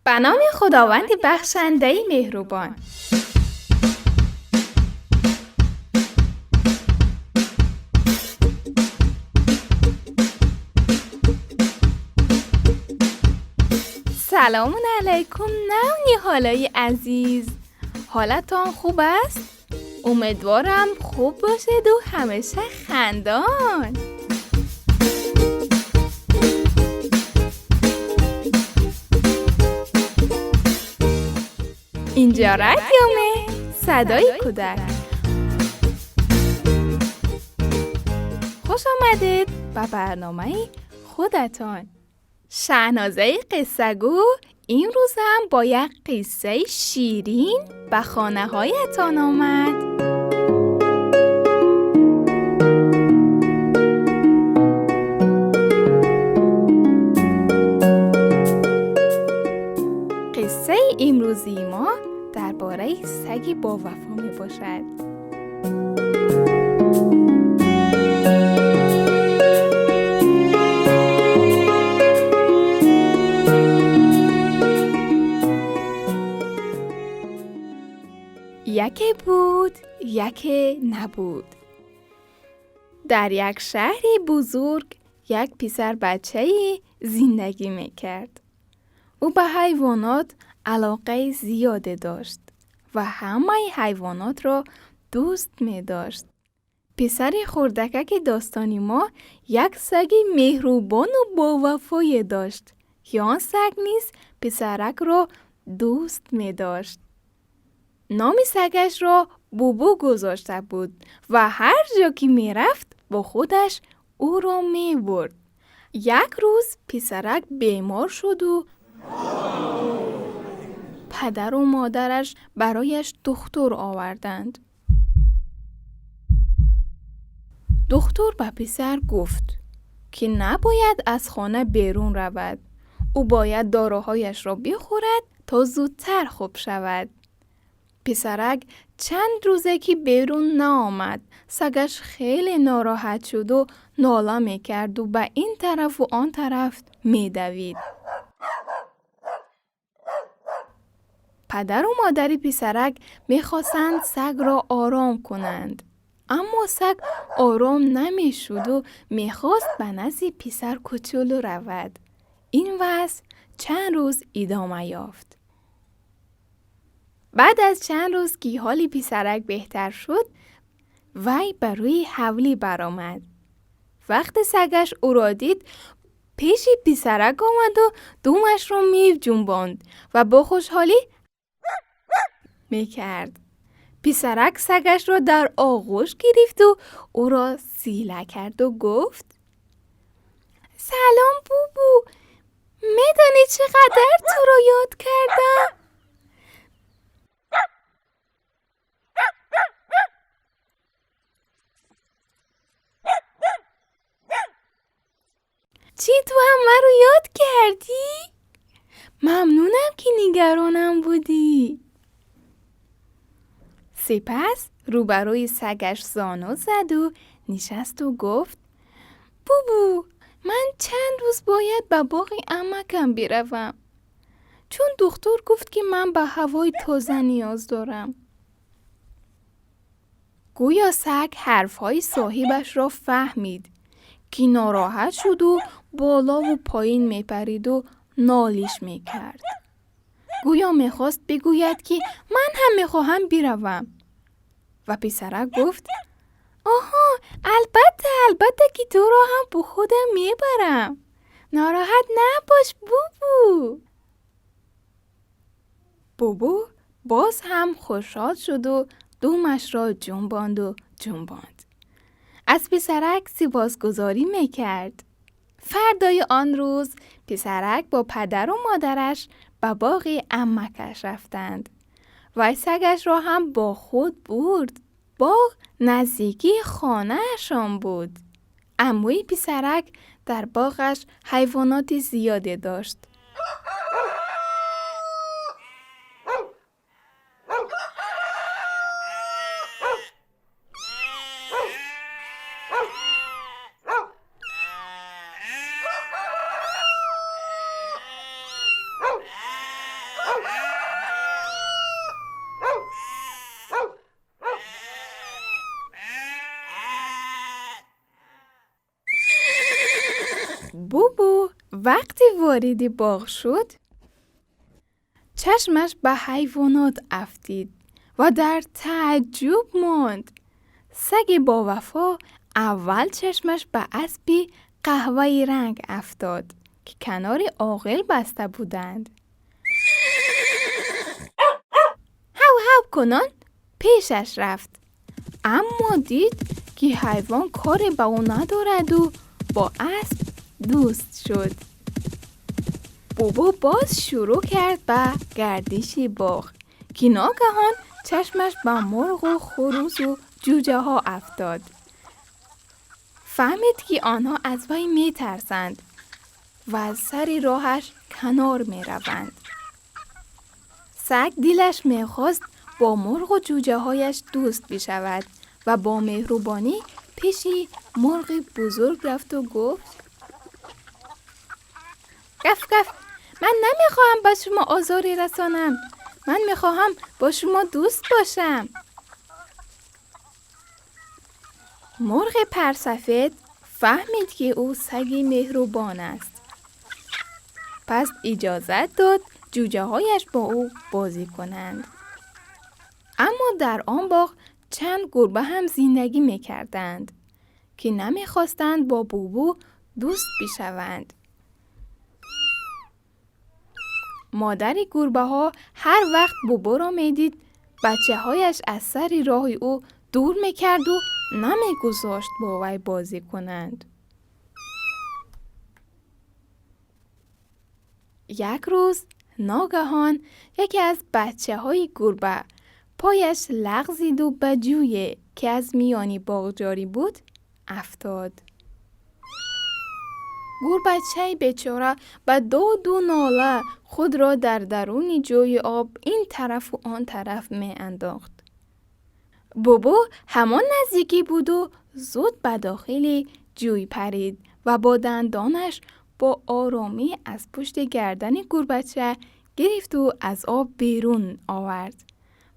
به نام خداوند بخشنده مهربان. سلام علیکم نانی حالای عزیز، حالتان خوب است؟ امیدوارم خوب باشید و همیشه خندان. اینجا رادیومه، صدای کودک. خوش آمدید به برنامه خودتان. شهنازه قصه گو این روز هم با یک قصه شیرین به خانه هایتان آمد. قصه امروزی ما درباره سگی با وفا می باشد. یکی بود، یکی نبود. در یک شهری بزرگ یک پسر بچه‌ای زندگی می‌کرد. او به حیوانات علاقه زیاده داشت و همه حیوانات را دوست می‌داشت. پسر خردکک داستانی ما یک سگ مهربان و باوفایی داشت که آن سگ نیز پسرک را دوست می‌داشت. نام سگش را بوبو گذاشته بود و هر جا که می رفت با خودش او را می برد. یک روز پسرک بیمار شد و پدر و مادرش برایش دکتر آوردند. دکتر به پسر گفت که نباید از خانه بیرون رود. او باید داروهایش را بخورد تا زودتر خوب شود. پسرک چند روزه که بیرون نآمد، سگش خیلی ناراحت شد و ناله میکرد و به این طرف و آن طرف میدوید. پدر و مادر پسرک میخواستند سگ را آرام کنند، اما سگ آرام نمیشد و میخواست به نزد پسر کوچولو رود. این وضع چند روز ادامه یافت. بعد از چند روز که حال پسرک بهتر شد، وی بر روی حولی برآمد. وقت سگش او را دید، پیش پسرک آمد و دومش را می‌جنباند و با خوشحالی می‌کرد. پسرک سگش را در آغوش گرفت و او را سیله کرد و گفت: سلام بوبو، میدانی چقدر تو را یاد کردم؟ چی تو هم من رو یاد کردی؟ ممنونم که نگرانم بودی. سپس روبروی سگش زانو زد و نشست و گفت: بوبو، من چند روز باید به باغ عمکم بروم، چون دکتر گفت که من به هوای تازه نیاز دارم. گویا سگ حرفهای صاحبش را فهمید که ناراحت شد و بالا و پایین میپرید و نالیش میکرد. گویا میخواست بگوید که من هم میخواهم بروم. و پسرک گفت: آها، البته که تو را هم با خودم میبرم. ناراحت نباش بوبو. بوبو باز هم خوشحال شد و دومش را جنباند. از پسرک سپاسگزاری میکرد. فردای آن روز پسرک با پدر و مادرش به باغ عمکش رفتند و سگش را هم با خود برد. باغ نزدیکی خانه‌شان بود. عموی پسرک در باغش حیوانات زیادی داشت. وقتی وارد باغ شد چشمش به حیوانات افتید و در تعجب ماند. سگ با وفا اول چشمش به اسبی قهوه‌ای رنگ افتاد که کنار عاقل بسته بودند. هاو هاو کنان پیشش رفت، اما دید که حیوان کاری به او ندارد و با اسب دوست شد. بوبو باز شروع کرد به گردش باغ که ناگهان چشمش به مرغ و خروس و جوجه ها افتاد. فهمید که آنها از وی می ترسند و از سر راهش کنار می روند. سگ دلش می خواست با مرغ و جوجه هایش دوست بشود و با مهربانی پیش مرغ بزرگ رفت و گفت گف گف، من نمیخواهم با شما آزاری رسانم، من میخواهم با شما دوست باشم. مرغ پرسفید فهمید که او سگی مهربان است. پس اجازت داد جوجه هایش با او بازی کنند. اما در آن باغ چند گربه هم زندگی میکردند که نمیخواستند با بوبو دوست بشوند. مادر گربه ها هر وقت بوبو را میدید بچه هایش از سر راه او دور میکرد و نمیگذاشت با وی بازی کنند. یک روز ناگهان یکی از بچه های گربه پایش لغزید و به جویی که از میانی باغ جاری بود افتاد. گربه‌چه بیچاره به داد و ناله خود را در درون جوی آب این طرف و آن طرف می انداخت. بوبو همان نزدیکی بود و زود به داخل جوی پرید و با دندانش با آرامی از پشت گردن گربه‌چه گرفت و از آب بیرون آورد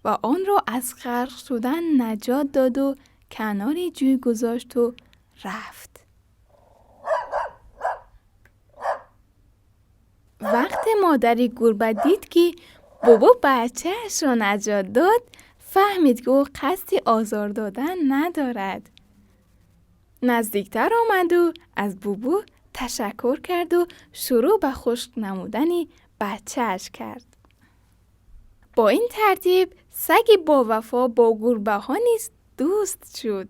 و آن را از غرق شدن نجات داد و کنار جوی گذاشت و رفت. وقتی مادر گربه دید که بوبو بچه‌اش را نجات داد، فهمید که او قصد آزار دادن ندارد. نزدیکتر آمد و از بوبو تشکر کرد و شروع به خشک نمودن بچه‌اش کرد. با این ترتیب سگ با وفا با گربه ها نیز دوست شد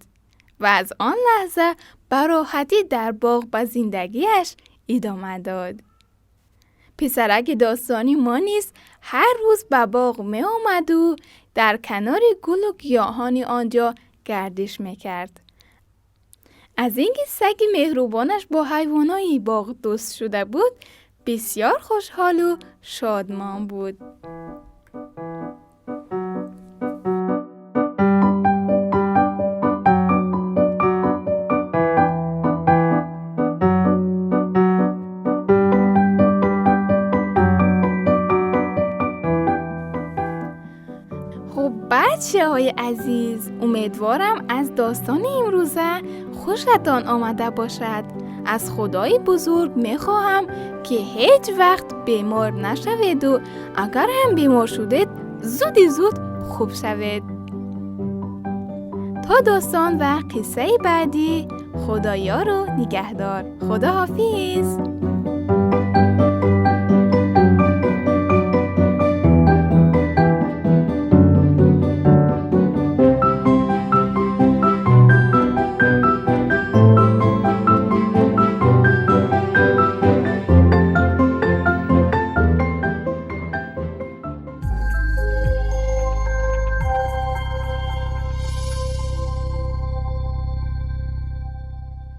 و از آن لحظه به راحتی در باغ به زندگیش ادامه داد. پسرک داستانی ما نیز هر روز به باغ می آمد و در کنار گل و گیاهان آنجا گردش می کرد. از اینکه سگ مهربانش با حیوانای باغ دوست شده بود بسیار خوشحال و شادمان بود. بچه‌های عزیز، امیدوارم از داستان امروزه خوشتان آمده باشد. از خدای بزرگ میخواهم که هیچ وقت بیمار نشوید و اگر هم بیمار شدید زود خوب شوید. تا داستان و قصه بعدی، خدایار و نگهدار. خدا حافظ.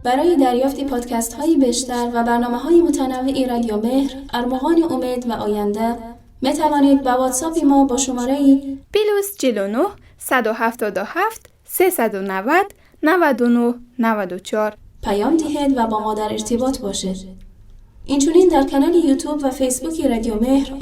برای دریافت پادکست هایی بیشتر و برنامه های متنوعی رادیو مهر، ارمغان امید و آینده می توانید با واتساپ ما با شماره +49 177 390 99 94 پیام دهید و با ما در ارتباط باشید. اینچنین در کانال یوتیوب و فیسبوک رادیو مهر